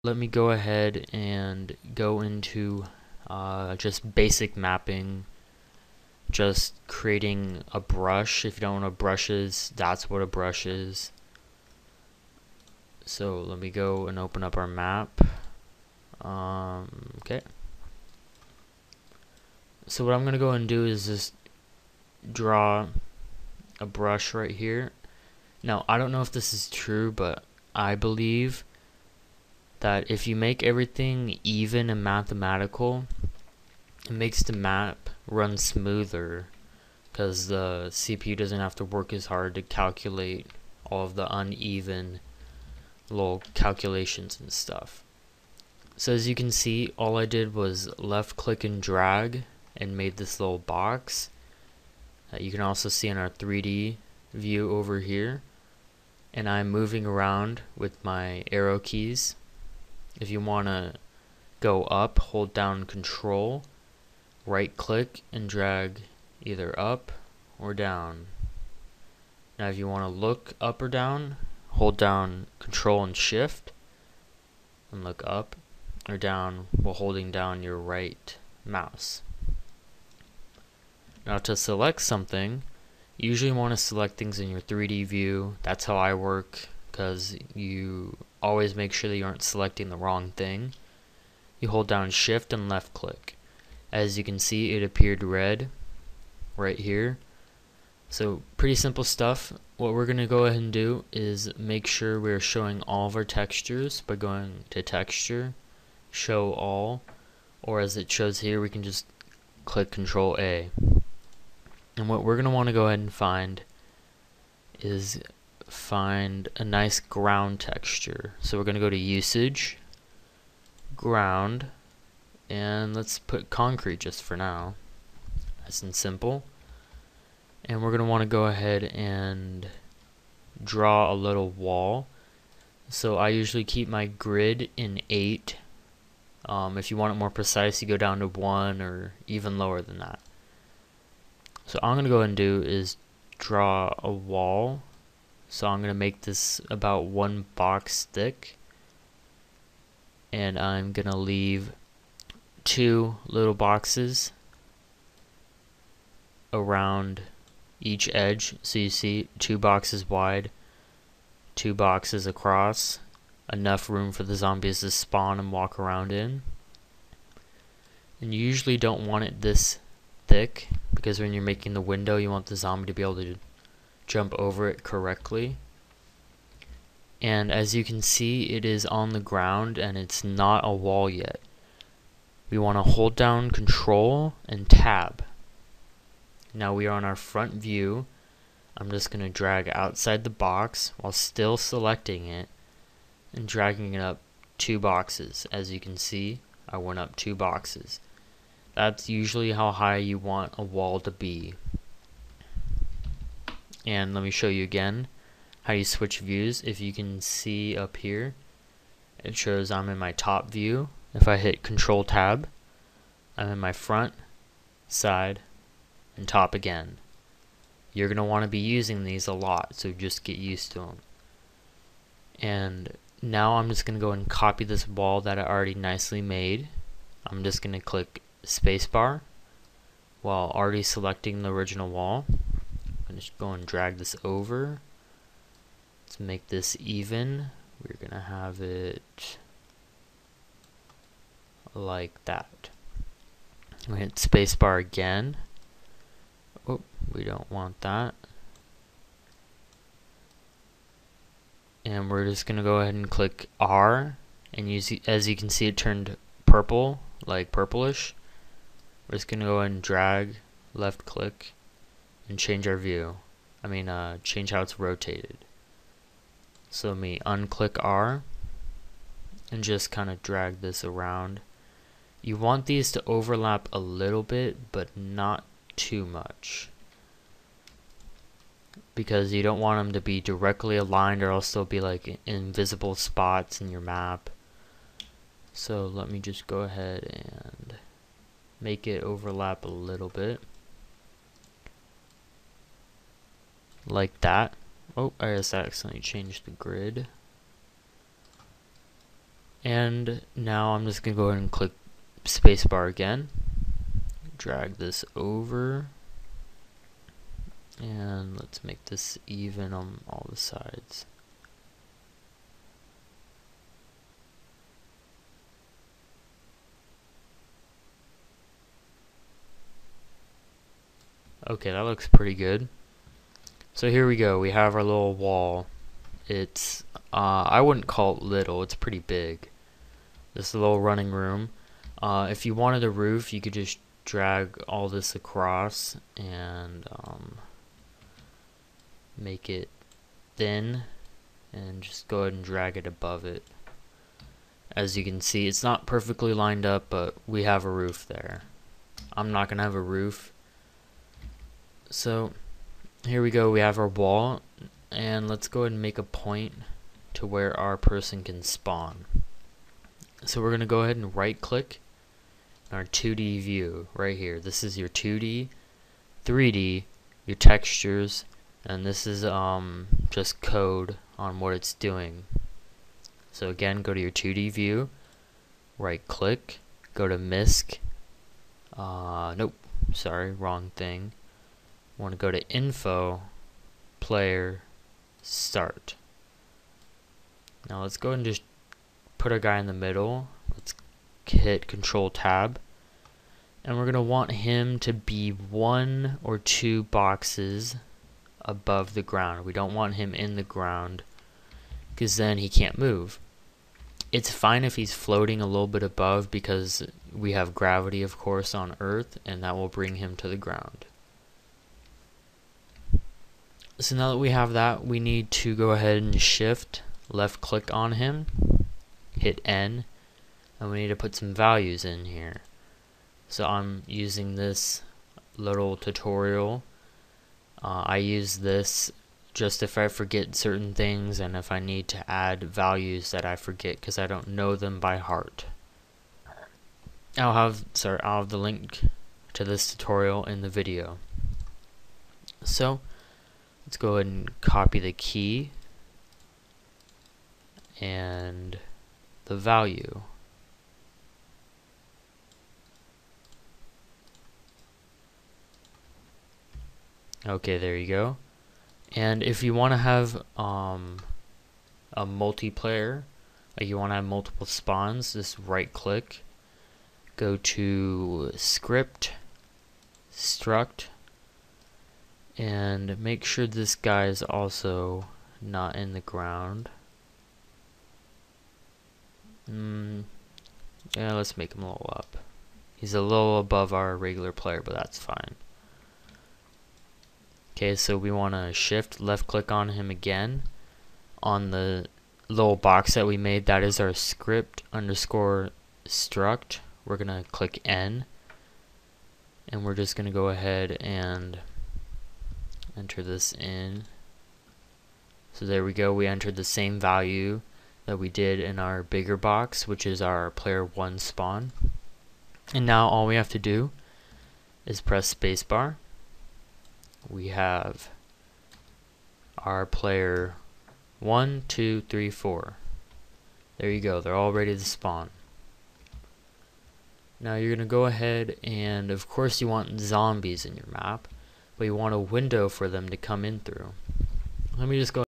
Let me go ahead and go into just basic mapping, just creating a brush. If you don't know what a brush is, that's what a brush is. So let me go and open up our map. Okay. So what I'm going to go and do is just draw a brush right here. Now, I don't know if this is true, but I believe that if you make everything even and mathematical, it makes the map run smoother because the CPU doesn't have to work as hard to calculate all of the uneven little calculations and stuff. So as you can see, all I did was left click and drag and made this little box that you can also see in our 3D view over here, and I'm moving around with my arrow keys. If you want to go up, hold down Control, right click and drag either up or down. Now if you want to look up or down, hold down Control and Shift and look up or down while holding down your right mouse. Now to select something, you usually want to select things in your 3D view. That's how I work, because you always make sure that you aren't selecting the wrong thing. You hold down Shift and left click. As you can see, it appeared red right here. So pretty simple stuff. What we're going to go ahead and do is make sure we're showing all of our textures by going to Texture, Show All, or as it shows here, we can just click Control A. And what we're going to want to go ahead and find is a nice ground texture. So we're going to go to Usage, Ground, and let's put concrete just for now. Nice and simple. And we're going to want to go ahead and draw a little wall. So I usually keep my grid in 8. If you want it more precise, you go down to 1 or even lower than that. So all I'm going to go ahead and do is draw a wall. So I'm going to make this about 1 box thick. And I'm going to leave 2 little boxes around each edge. So you see 2 boxes wide, 2 boxes across. Enough room for the zombies to spawn and walk around in. And you usually don't want it this thick, because when you're making the window, you want the zombie to be able to jump over it correctly. And as you can see, it is on the ground and it's not a wall yet. We want to hold down Control and Tab. Now we are on our front view. I'm just going to drag outside the box while still selecting it and dragging it up 2 boxes. As you can see, I went up 2 boxes. That's usually how high you want a wall to be. And let me show you again how you switch views. If you can see up here, it shows I'm in my top view. If I hit Control Tab, I'm in my front, side, and top again. You're going to want to be using these a lot, so just get used to them. And now I'm just going to go and copy this wall that I already nicely made. I'm just going to click spacebar while already selecting the original wall. I'm going to go and drag this over. Let's make this even. We're going to have it like that. We hit spacebar again. Oh, we don't want that. And we're just going to go ahead and click R, and as you can see, it turned purple, like purplish. We're just going to go ahead and drag, left click, and change our view. Change how it's rotated. So let me unclick R and just kind of drag this around. You want these to overlap a little bit, but not too much, because you don't want them to be directly aligned, or else they'll be like invisible spots in your map. So let me just go ahead and make it overlap a little bit like that. Oh, I just accidentally changed the grid. And now I'm just going to go ahead and click spacebar again. Drag this over. And let's make this even on all the sides. Okay, that looks pretty good. So here we go. We have our little wall. It's, I wouldn't call it little. It's pretty big. This little running room. If you wanted a roof, you could just drag all this across and make it thin and just go ahead and drag it above it. As you can see, it's not perfectly lined up, but we have a roof there. I'm not gonna have a roof. So here we go, we have our wall, and let's go ahead and make a point to where our person can spawn. So we're gonna go ahead and right click our 2D view right here. This is your 2D, 3D, your textures, and this is just code on what it's doing. So again, go to your 2D view, right click, go to MISC, nope, sorry, wrong thing. Want to go to info, player, start. Now let's go ahead and just put our guy in the middle. Let's hit Control Tab, and we're going to want him to be 1 or 2 boxes above the ground. We don't want him in the ground because then he can't move. It's fine if he's floating a little bit above because we have gravity, of course, on Earth, and that will bring him to the ground. So now that we have that, we need to go ahead and shift left click on him, hit N, and we need to put some values in here. So I'm using this little tutorial. I use this just if I forget certain things and if I need to add values that I forget because I don't know them by heart. I'll have the link to this tutorial in the video. So let's go ahead and copy the key and the value. Okay, there you go. And if you want to have a multiplayer, like you want to have multiple spawns, just right click, go to script, struct, and make sure this guy is also not in the ground. Yeah, let's make him a little up. He's a little above our regular player, but that's fine. Okay, so we want to shift left click on him again on the little box that we made. That is our script underscore struct. We're gonna click N, and we're just gonna go ahead and enter this in. So there we go, we entered the same value that we did in our bigger box, which is our player 1 spawn. And now all we have to do is press spacebar. We have our player 1, 2, 3, 4. There you go, they're all ready to spawn. Now you're gonna go ahead and of course you want zombies in your map, but you want a window for them to come in through. Let me just go